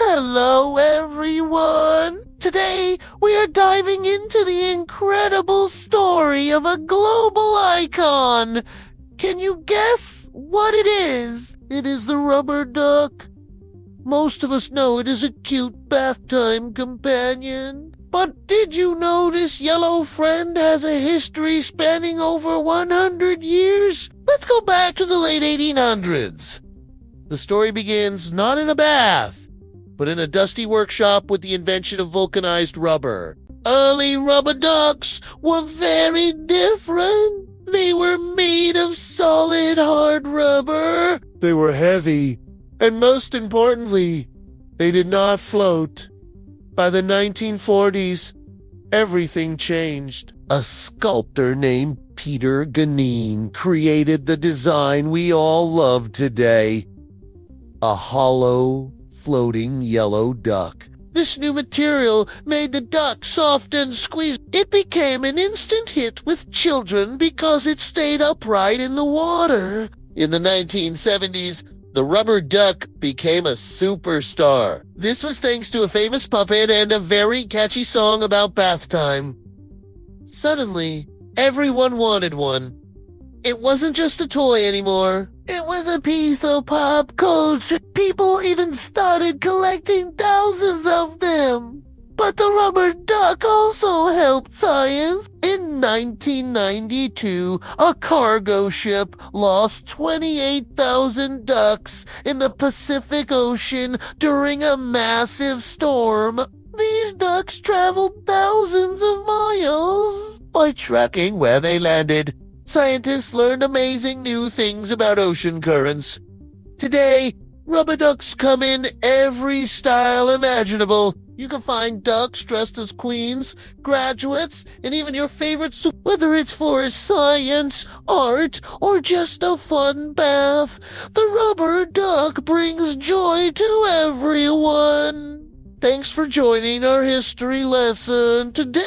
Hello, everyone! Today, we are diving into the incredible story of a global icon. Can you guess what it is? It is the rubber duck. Most of us know it is a cute bath time companion. But did you know this yellow friend has a history spanning over 100 years? Let's go back to the late 1800s. The story begins not in a bath, but in a dusty workshop with the invention of vulcanized rubber. Early rubber ducks were very different. They were made of solid hard rubber. They were heavy, and most importantly, they did not float. By the 1940s, everything changed. A sculptor named Peter Ganin created the design we all love today. A hollow, floating yellow duck. This new material made the duck soft and squeezed. It became an instant hit with children because it stayed upright in the water. In the 1970s, the rubber duck became a superstar. This was thanks to a famous puppet and a very catchy song about bath time. Suddenly, everyone wanted one. It wasn't just a toy anymore. It was a piece of pop culture. People even started collecting thousands of them. But the rubber duck also helped science. In 1992, a cargo ship lost 28,000 ducks in the Pacific Ocean during a massive storm. These ducks traveled thousands of miles. By tracking where they landed, scientists learned amazing new things about ocean currents. Today, rubber ducks come in every style imaginable. You can find ducks dressed as queens, graduates, and even your favorite soup. Whether it's for science, art, or just a fun bath, the rubber duck brings joy to everyone. Thanks for joining our history lesson today.